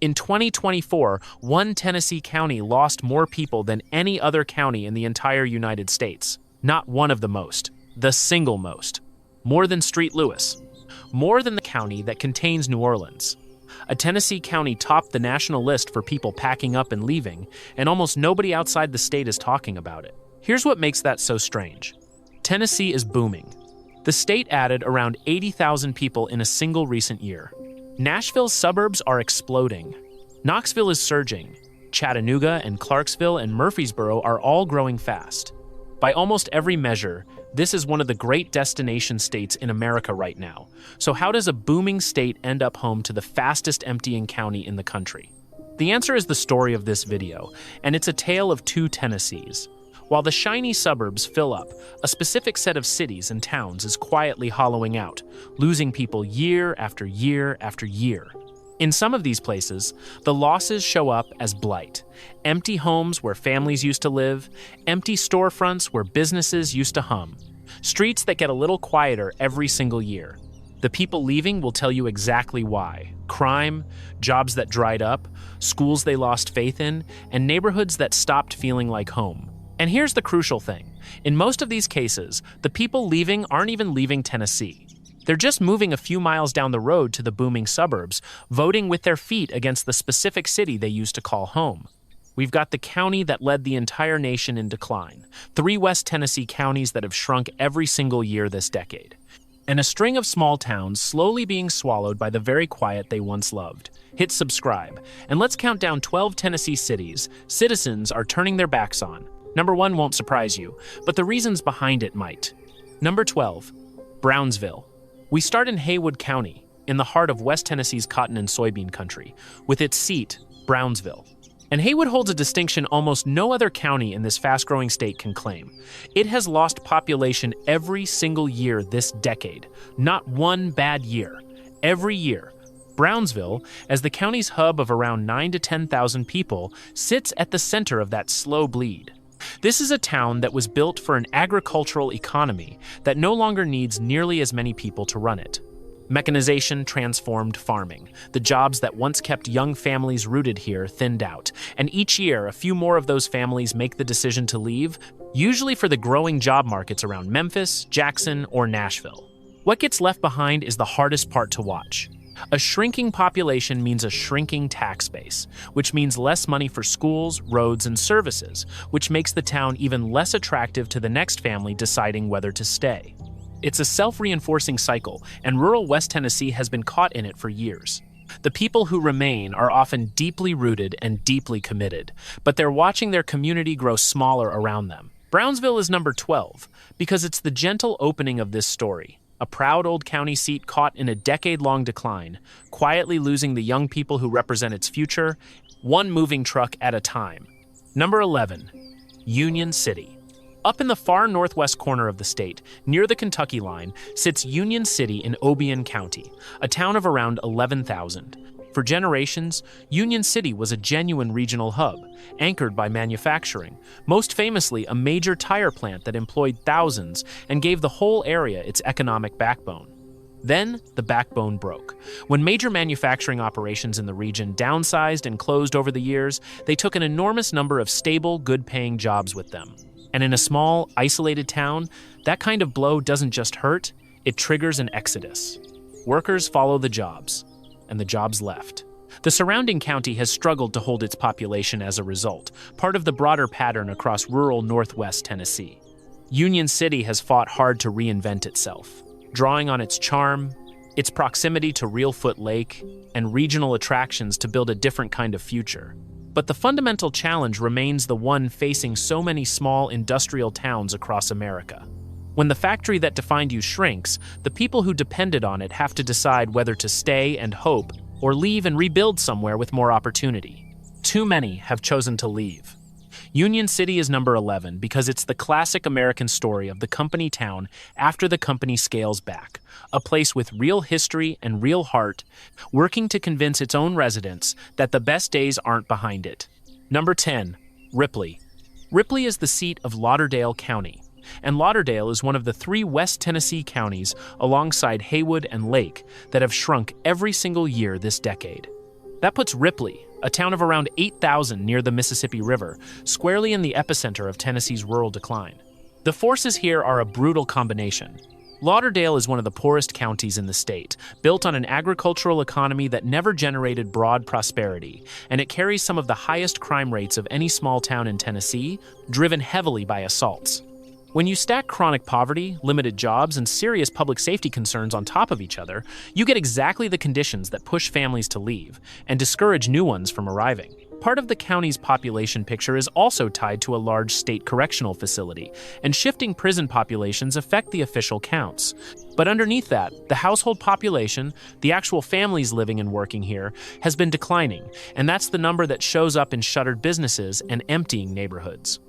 In 2024, one Tennessee county lost more people than any other county in the entire United States. Not one of the most, the single most. More than St. Louis. More than the county that contains New Orleans. A Tennessee county topped the national list for people packing up and leaving, and almost nobody outside the state is talking about it. Here's what makes that so strange. Tennessee is booming. The state added around 80,000 people in a single recent year. Nashville's suburbs are exploding. Knoxville is surging. Chattanooga and Clarksville and Murfreesboro are all growing fast. By almost every measure, this is one of the great destination states in America right now. So how does a booming state end up home to the fastest emptying county in the country? The answer is the story of this video, and it's a tale of two Tennessees. While the shiny suburbs fill up, a specific set of cities and towns is quietly hollowing out, losing people year after year after year. In some of these places, the losses show up as blight. Empty homes where families used to live, empty storefronts where businesses used to hum, streets that get a little quieter every single year. The people leaving will tell you exactly why. Crime, jobs that dried up, schools they lost faith in, and neighborhoods that stopped feeling like home. And here's the crucial thing. In most of these cases, the people leaving aren't even leaving Tennessee. They're just moving a few miles down the road to the booming suburbs, voting with their feet against the specific city they used to call home. We've got the county that led the entire nation in decline, 3 West Tennessee counties that have shrunk every single year this decade, and a string of small towns slowly being swallowed by the very quiet they once loved. Hit subscribe, and let's count down 12 Tennessee cities citizens are turning their backs on. Number 1 won't surprise you, but the reasons behind it might. Number 12, Brownsville. We start in Haywood County, in the heart of West Tennessee's cotton and soybean country, with its seat, Brownsville. And Haywood holds a distinction almost no other county in this fast-growing state can claim. It has lost population every single year this decade, not one bad year. Every year, Brownsville, as the county's hub of around 9,000 to 10,000 people, sits at the center of that slow bleed. This is a town that was built for an agricultural economy that no longer needs nearly as many people to run it. Mechanization transformed farming. The jobs that once kept young families rooted here thinned out, and each year a few more of those families make the decision to leave, usually for the growing job markets around Memphis, Jackson, or Nashville. What gets left behind is the hardest part to watch. A shrinking population means a shrinking tax base, which means less money for schools, roads, and services, which makes the town even less attractive to the next family deciding whether to stay. It's a self-reinforcing cycle, and rural West Tennessee has been caught in it for years. The people who remain are often deeply rooted and deeply committed, but they're watching their community grow smaller around them. Brownsville is number 12 because it's the gentle opening of this story. A proud old county seat caught in a decade-long decline, quietly losing the young people who represent its future, one moving truck at a time. Number 11, Union City. Up in the far northwest corner of the state, near the Kentucky line, sits Union City in Obion County, a town of around 11,000. For generations, Union City was a genuine regional hub, anchored by manufacturing, most famously a major tire plant that employed thousands and gave the whole area its economic backbone. Then, the backbone broke. When major manufacturing operations in the region downsized and closed over the years, they took an enormous number of stable, good-paying jobs with them. And in a small, isolated town, that kind of blow doesn't just hurt, it triggers an exodus. Workers follow the jobs, and the jobs left. The surrounding county has struggled to hold its population as a result, part of the broader pattern across rural northwest Tennessee. Union City has fought hard to reinvent itself, drawing on its charm, its proximity to Reelfoot Lake, and regional attractions to build a different kind of future. But the fundamental challenge remains the one facing so many small industrial towns across America. When the factory that defined you shrinks, the people who depended on it have to decide whether to stay and hope or leave and rebuild somewhere with more opportunity. Too many have chosen to leave. Union City is number 11 because it's the classic American story of the company town after the company scales back, a place with real history and real heart, working to convince its own residents that the best days aren't behind it. Number 10, Ripley. Ripley is the seat of Lauderdale County, and Lauderdale is one of the 3 West Tennessee counties alongside Haywood and Lake that have shrunk every single year this decade. That puts Ripley, a town of around 8,000 near the Mississippi River, squarely in the epicenter of Tennessee's rural decline. The forces here are a brutal combination. Lauderdale is one of the poorest counties in the state, built on an agricultural economy that never generated broad prosperity, and it carries some of the highest crime rates of any small town in Tennessee, driven heavily by assaults. When you stack chronic poverty, limited jobs, and serious public safety concerns on top of each other, you get exactly the conditions that push families to leave and discourage new ones from arriving. Part of the county's population picture is also tied to a large state correctional facility, and shifting prison populations affect the official counts. But underneath that, the household population, the actual families living and working here, has been declining, and that's the number that shows up in shuttered businesses and emptying neighborhoods.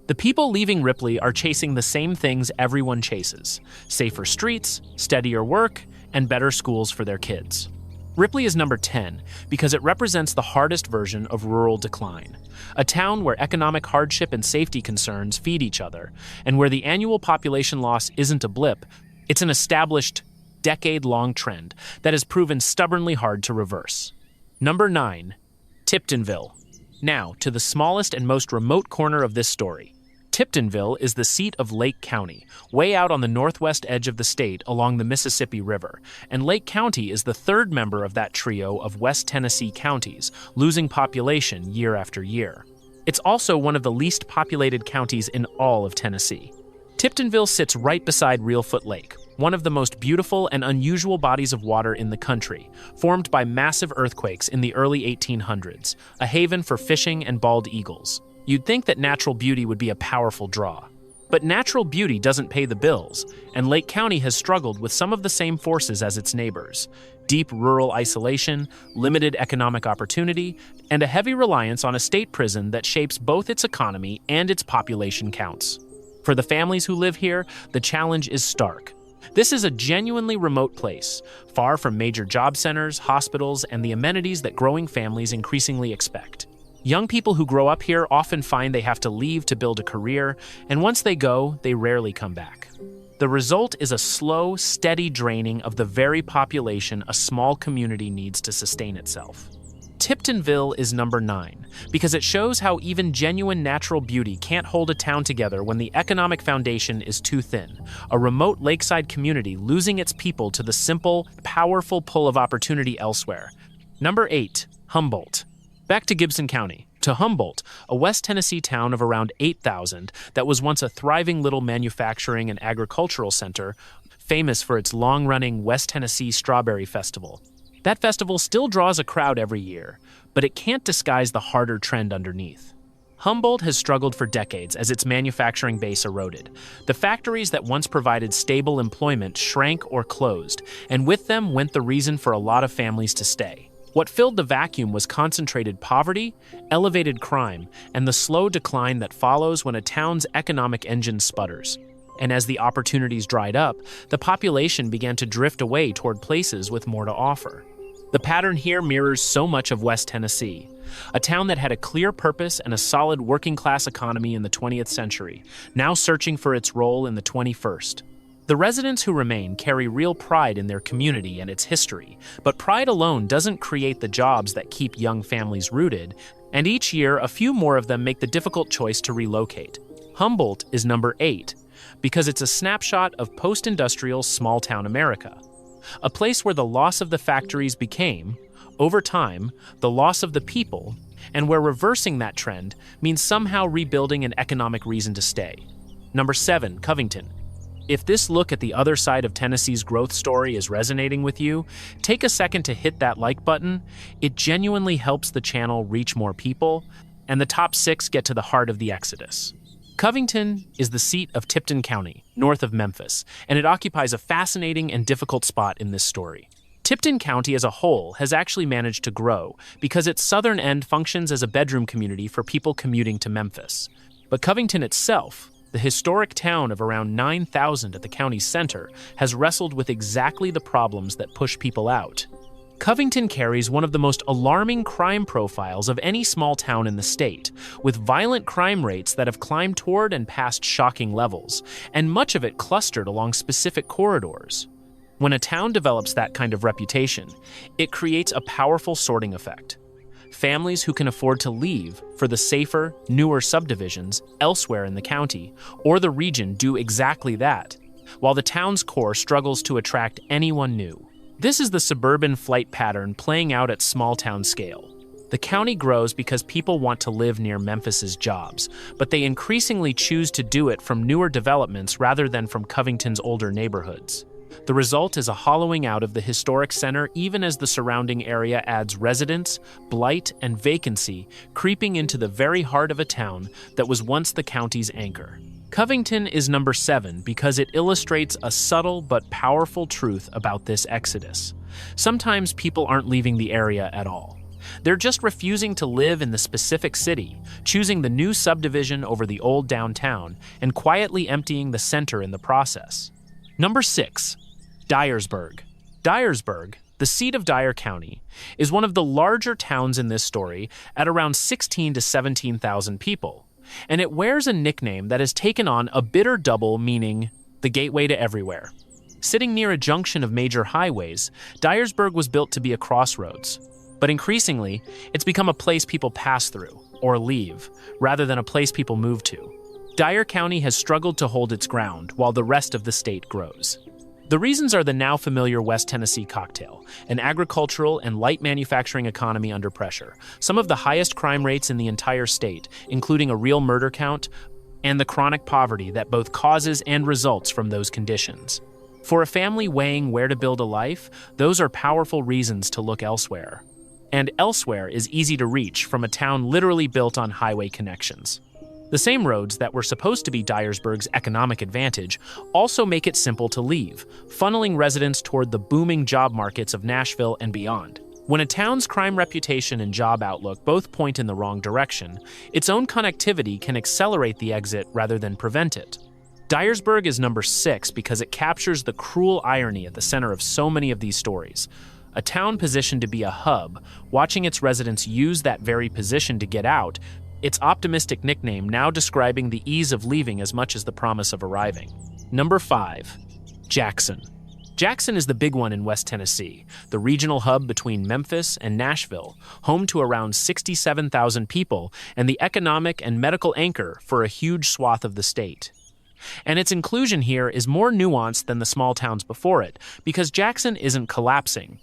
The people leaving Ripley are chasing the same things everyone chases: safer streets, steadier work, and better schools for their kids. Ripley is number 10 because it represents the hardest version of rural decline, a town where economic hardship and safety concerns feed each other, and where the annual population loss isn't a blip, it's an established, decade-long trend that has proven stubbornly hard to reverse. Number 9, Tiptonville. Now, to the smallest and most remote corner of this story. Tiptonville is the seat of Lake County, way out on the northwest edge of the state along the Mississippi River, and Lake County is the third member of that trio of West Tennessee counties, losing population year after year. It's also one of the least populated counties in all of Tennessee. Tiptonville sits right beside Reelfoot Lake, one of the most beautiful and unusual bodies of water in the country, formed by massive earthquakes in the early 1800s, a haven for fishing and bald eagles. You'd think that natural beauty would be a powerful draw. But natural beauty doesn't pay the bills, and Lake County has struggled with some of the same forces as its neighbors: deep rural isolation, limited economic opportunity, and a heavy reliance on a state prison that shapes both its economy and its population counts. For the families who live here, the challenge is stark. This is a genuinely remote place, far from major job centers, hospitals, and the amenities that growing families increasingly expect. Young people who grow up here often find they have to leave to build a career, and once they go, they rarely come back. The result is a slow, steady draining of the very population a small community needs to sustain itself. Tiptonville is number 9 because it shows how even genuine natural beauty can't hold a town together when the economic foundation is too thin, a remote lakeside community losing its people to the simple, powerful pull of opportunity elsewhere. Number 8, Humboldt. Back to Gibson County, to Humboldt, a West Tennessee town of around 8,000 that was once a thriving little manufacturing and agricultural center, famous for its long-running West Tennessee Strawberry Festival. That festival still draws a crowd every year, but it can't disguise the harder trend underneath. Humboldt has struggled for decades as its manufacturing base eroded. The factories that once provided stable employment shrank or closed, and with them went the reason for a lot of families to stay. What filled the vacuum was concentrated poverty, elevated crime, and the slow decline that follows when a town's economic engine sputters. And as the opportunities dried up, the population began to drift away toward places with more to offer. The pattern here mirrors so much of West Tennessee, a town that had a clear purpose and a solid working-class economy in the 20th century, now searching for its role in the 21st. The residents who remain carry real pride in their community and its history, but pride alone doesn't create the jobs that keep young families rooted, and each year a few more of them make the difficult choice to relocate. Humboldt is number 8 because it's a snapshot of post-industrial small-town America, a place where the loss of the factories became, over time, the loss of the people, and where reversing that trend means somehow rebuilding an economic reason to stay. Number 7, Covington. If this look at the other side of Tennessee's growth story is resonating with you, take a second to hit that like button. It genuinely helps the channel reach more people, and the top 6 get to the heart of the exodus. Covington is the seat of Tipton County, north of Memphis, and it occupies a fascinating and difficult spot in this story. Tipton County as a whole has actually managed to grow because its southern end functions as a bedroom community for people commuting to Memphis. But Covington itself, the historic town of around 9,000 at the county's center, has wrestled with exactly the problems that push people out. Covington carries one of the most alarming crime profiles of any small town in the state, with violent crime rates that have climbed toward and past shocking levels, and much of it clustered along specific corridors. When a town develops that kind of reputation, it creates a powerful sorting effect. families who can afford to leave for the safer, newer subdivisions elsewhere in the county or the region do exactly that, while the town's core struggles to attract anyone new. This is the suburban flight pattern playing out at small-town scale. The county grows because people want to live near Memphis's jobs, but they increasingly choose to do it from newer developments rather than from Covington's older neighborhoods. The result is a hollowing out of the historic center even as the surrounding area adds residents, blight, and vacancy, creeping into the very heart of a town that was once the county's anchor. Covington is number 7 because it illustrates a subtle but powerful truth about this exodus. Sometimes people aren't leaving the area at all. They're just refusing to live in the specific city, choosing the new subdivision over the old downtown, and quietly emptying the center in the process. Number 6. Dyersburg. Dyersburg, the seat of Dyer County, is one of the larger towns in this story at around 16,000 to 17,000 people, and it wears a nickname that has taken on a bitter double meaning the gateway to everywhere. Sitting near a junction of major highways, Dyersburg was built to be a crossroads. But increasingly, it's become a place people pass through, or leave, rather than a place people move to. Dyer County has struggled to hold its ground while the rest of the state grows. The reasons are the now familiar West Tennessee cocktail, an agricultural and light manufacturing economy under pressure, some of the highest crime rates in the entire state, including a real murder count, and the chronic poverty that both causes and results from those conditions. For a family weighing where to build a life, those are powerful reasons to look elsewhere. And elsewhere is easy to reach from a town literally built on highway connections. The same roads that were supposed to be Dyersburg's economic advantage also make it simple to leave, funneling residents toward the booming job markets of Nashville and beyond. When a town's crime reputation and job outlook both point in the wrong direction, its own connectivity can accelerate the exit rather than prevent it. Dyersburg is number 6 because it captures the cruel irony at the center of so many of these stories. A town positioned to be a hub, watching its residents use that very position to get out, its optimistic nickname now describing the ease of leaving as much as the promise of arriving. Number 5. Jackson. Jackson is the big one in West Tennessee, the regional hub between Memphis and Nashville, home to around 67,000 people and the economic and medical anchor for a huge swath of the state. And its inclusion here is more nuanced than the small towns before it, because Jackson isn't collapsing,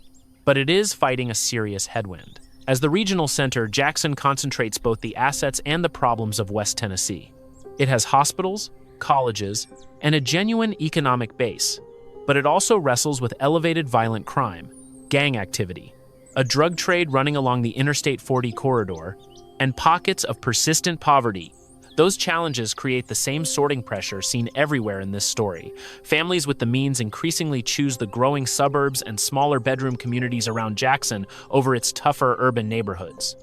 but it is fighting a serious headwind. As the regional center, Jackson concentrates both the assets and the problems of West Tennessee. It has hospitals, colleges, and a genuine economic base, but it also wrestles with elevated violent crime, gang activity, a drug trade running along the Interstate 40 corridor, and pockets of persistent poverty. Those challenges create the same sorting pressure seen everywhere in this story. Families with the means increasingly choose the growing suburbs and smaller bedroom communities around Jackson over its tougher urban neighborhoods.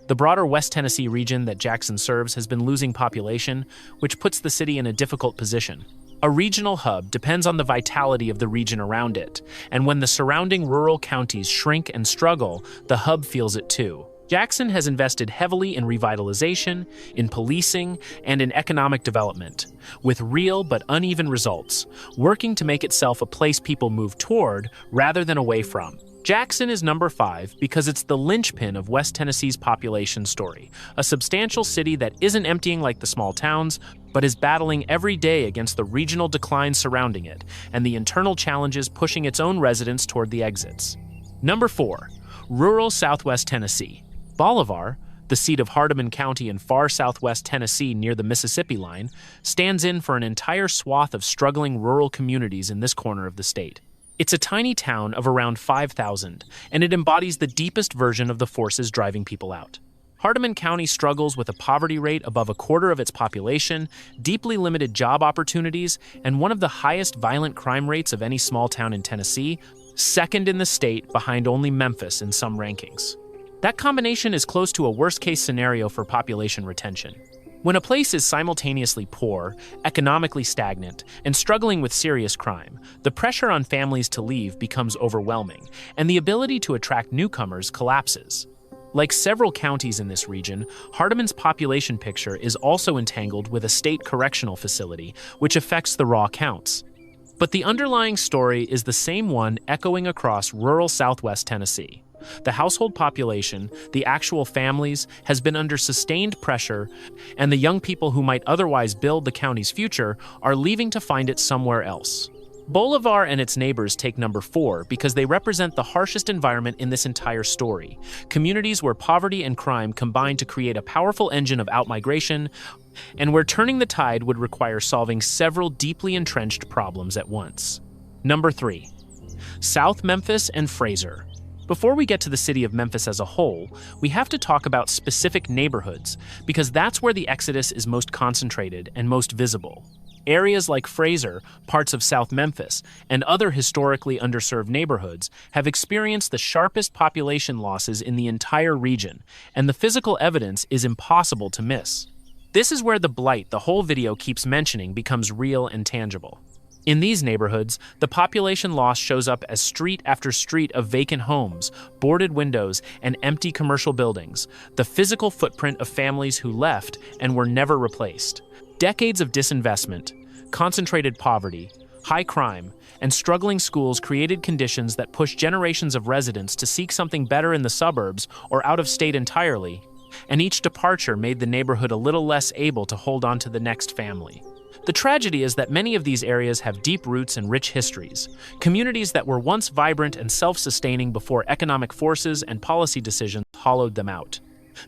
The broader West Tennessee region that Jackson serves has been losing population, which puts the city in a difficult position. A regional hub depends on the vitality of the region around it, and when the surrounding rural counties shrink and struggle, the hub feels it too. Jackson has invested heavily in revitalization, in policing, and in economic development, with real but uneven results, working to make itself a place people move toward rather than away from. Jackson is number 5 because it's the linchpin of West Tennessee's population story, a substantial city that isn't emptying like the small towns, but is battling every day against the regional decline surrounding it and the internal challenges pushing its own residents toward the exits. Number 4. Rural Southwest Tennessee. Bolivar, the seat of Hardeman County in far southwest Tennessee near the Mississippi line, stands in for an entire swath of struggling rural communities in this corner of the state. It's a tiny town of around 5,000, and it embodies the deepest version of the forces driving people out. Hardeman County struggles with a poverty rate above a quarter of its population, deeply limited job opportunities, and one of the highest violent crime rates of any small town in Tennessee, second in the state behind only Memphis in some rankings. That combination is close to a worst-case scenario for population retention. When a place is simultaneously poor, economically stagnant, and struggling with serious crime, the pressure on families to leave becomes overwhelming, and the ability to attract newcomers collapses. Like several counties in this region, Hardeman's population picture is also entangled with a state correctional facility, which affects the raw counts. But the underlying story is the same one echoing across rural southwest Tennessee. The household population, the actual families, has been under sustained pressure, and the young people who might otherwise build the county's future are leaving to find it somewhere else. Bolivar and its neighbors take number 4 because they represent the harshest environment in this entire story. Communities where poverty and crime combine to create a powerful engine of outmigration, and where turning the tide would require solving several deeply entrenched problems at once. Number 3. South Memphis and Fraser. Before we get to the city of Memphis as a whole, we have to talk about specific neighborhoods, because that's where the exodus is most concentrated and most visible. Areas like Fraser, parts of South Memphis, and other historically underserved neighborhoods have experienced the sharpest population losses in the entire region, and the physical evidence is impossible to miss. This is where the blight the whole video keeps mentioning becomes real and tangible. In these neighborhoods, the population loss shows up as street after street of vacant homes, boarded windows, and empty commercial buildings, the physical footprint of families who left and were never replaced. Decades of disinvestment, concentrated poverty, high crime, and struggling schools created conditions that pushed generations of residents to seek something better in the suburbs or out of state entirely, and each departure made the neighborhood a little less able to hold on to the next family. The tragedy is that many of these areas have deep roots and rich histories, communities that were once vibrant and self-sustaining before economic forces and policy decisions hollowed them out.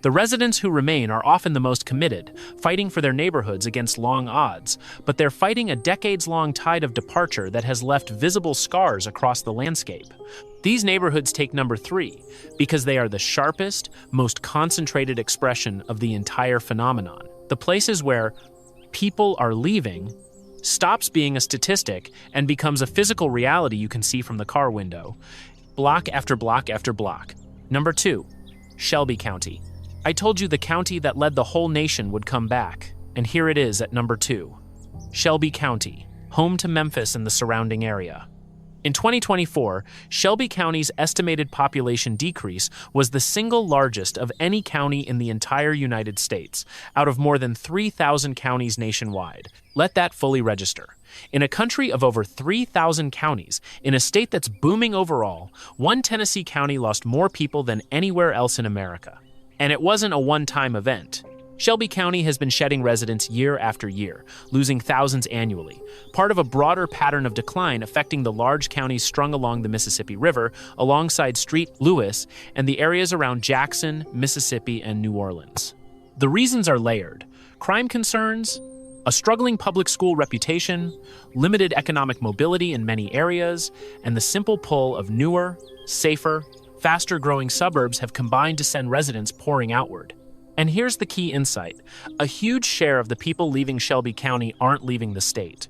The residents who remain are often the most committed, fighting for their neighborhoods against long odds, but they're fighting a decades-long tide of departure that has left visible scars across the landscape. These neighborhoods take number 3 because they are the sharpest, most concentrated expression of the entire phenomenon. The places where people are leaving stops being a statistic and becomes a physical reality you can see from the car window, block after block after block. Number 2, Shelby County. I told you the county that led the whole nation would come back, and here it is at number 2. Shelby County, home to Memphis and the surrounding area. In 2024, Shelby County's estimated population decrease was the single largest of any county in the entire United States, out of more than 3,000 counties nationwide. Let that fully register. In a country of over 3,000 counties, in a state that's booming overall, one Tennessee county lost more people than anywhere else in America. And it wasn't a one-time event. Shelby County has been shedding residents year after year, losing thousands annually, part of a broader pattern of decline affecting the large counties strung along the Mississippi River, alongside St. Louis, and the areas around Jackson, Mississippi, and New Orleans. The reasons are layered: crime concerns, a struggling public school reputation, limited economic mobility in many areas, and the simple pull of newer, safer, faster-growing suburbs have combined to send residents pouring outward. And here's the key insight: a huge share of the people leaving Shelby County aren't leaving the state.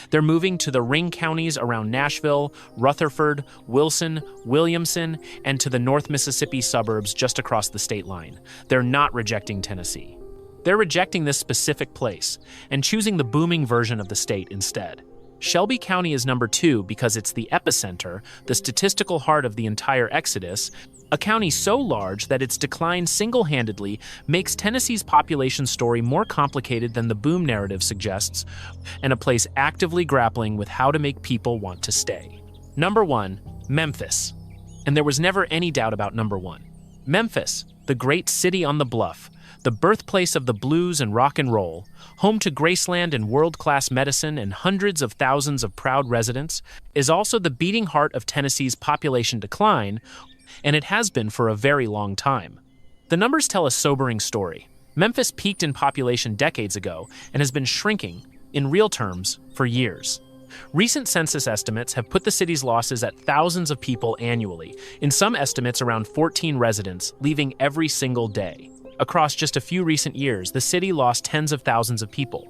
They're moving to the ring counties around Nashville, Rutherford, Wilson, Williamson, and to the North Mississippi suburbs just across the state line. They're not rejecting Tennessee. They're rejecting this specific place and choosing the booming version of the state instead. Shelby County is number 2 because it's the epicenter, the statistical heart of the entire exodus, a county so large that its decline single-handedly makes Tennessee's population story more complicated than the boom narrative suggests, and a place actively grappling with how to make people want to stay. Number 1, Memphis. And there was never any doubt about number 1. Memphis, the great city on the bluff, the birthplace of the blues and rock and roll, home to Graceland and world-class medicine and hundreds of thousands of proud residents, is also the beating heart of Tennessee's population decline, and it has been for a very long time. The numbers tell a sobering story. Memphis peaked in population decades ago and has been shrinking, in real terms, for years. Recent census estimates have put the city's losses at thousands of people annually, in some estimates around 14 residents, leaving every single day. Across just a few recent years, the city lost tens of thousands of people.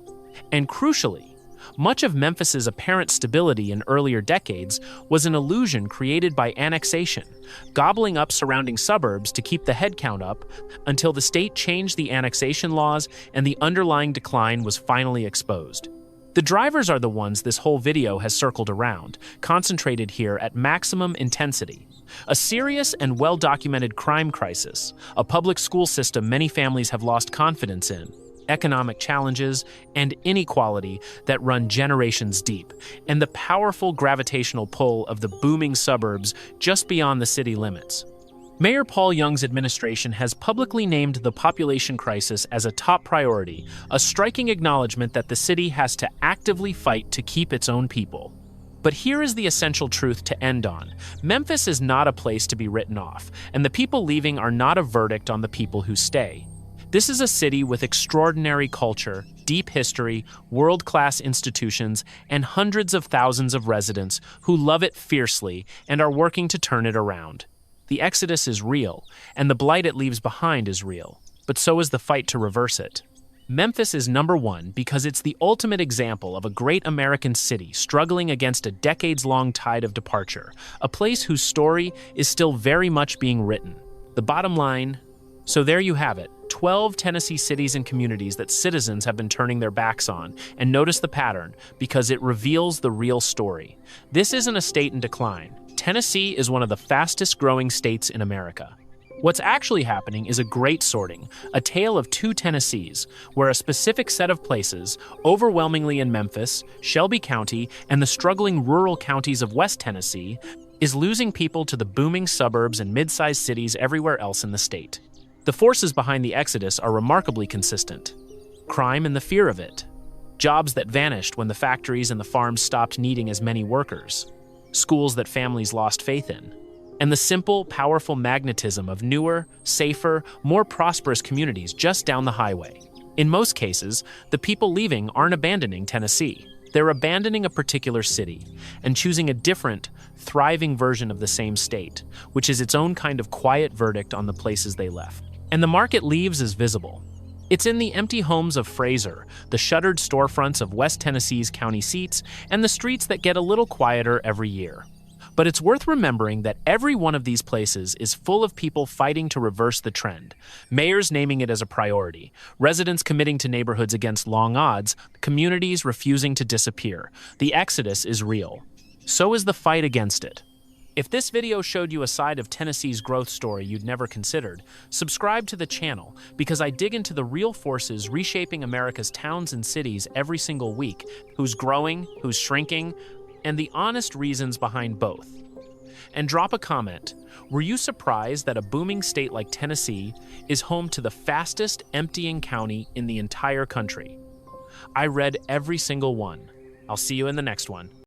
And crucially, much of Memphis's apparent stability in earlier decades was an illusion created by annexation, gobbling up surrounding suburbs to keep the headcount up until the state changed the annexation laws and the underlying decline was finally exposed. The drivers are the ones this whole video has circled around, concentrated here at maximum intensity. A serious and well-documented crime crisis, a public school system many families have lost confidence in, economic challenges, and inequality that run generations deep, and the powerful gravitational pull of the booming suburbs just beyond the city limits. Mayor Paul Young's administration has publicly named the population crisis as a top priority, a striking acknowledgement that the city has to actively fight to keep its own people. But here is the essential truth to end on. Memphis is not a place to be written off, and the people leaving are not a verdict on the people who stay. This is a city with extraordinary culture, deep history, world-class institutions, and hundreds of thousands of residents who love it fiercely and are working to turn it around. The exodus is real, and the blight it leaves behind is real, but so is the fight to reverse it. Memphis is number one because it's the ultimate example of a great American city struggling against a decades-long tide of departure, a place whose story is still very much being written. The bottom line, so there you have it, 12 Tennessee cities and communities that citizens have been turning their backs on, and notice the pattern, because it reveals the real story. This isn't a state in decline. Tennessee is one of the fastest-growing states in America. What's actually happening is a great sorting, a tale of two Tennessees, where a specific set of places, overwhelmingly in Memphis, Shelby County, and the struggling rural counties of West Tennessee, is losing people to the booming suburbs and mid-sized cities everywhere else in the state. The forces behind the exodus are remarkably consistent. Crime and the fear of it. Jobs that vanished when the factories and the farms stopped needing as many workers. Schools that families lost faith in. And the simple, powerful magnetism of newer, safer, more prosperous communities just down the highway. In most cases, the people leaving aren't abandoning Tennessee. They're abandoning a particular city and choosing a different, thriving version of the same state, which is its own kind of quiet verdict on the places they left. And the mark it leaves is visible. It's in the empty homes of Fraser, the shuttered storefronts of West Tennessee's county seats, and the streets that get a little quieter every year. But it's worth remembering that every one of these places is full of people fighting to reverse the trend, mayors naming it as a priority, residents committing to neighborhoods against long odds, communities refusing to disappear. The exodus is real. So is the fight against it. If this video showed you a side of Tennessee's growth story you'd never considered, subscribe to the channel because I dig into the real forces reshaping America's towns and cities every single week, who's growing, who's shrinking, and the honest reasons behind both. And drop a comment. Were you surprised that a booming state like Tennessee is home to the fastest emptying county in the entire country? I read every single one. I'll see you in the next one.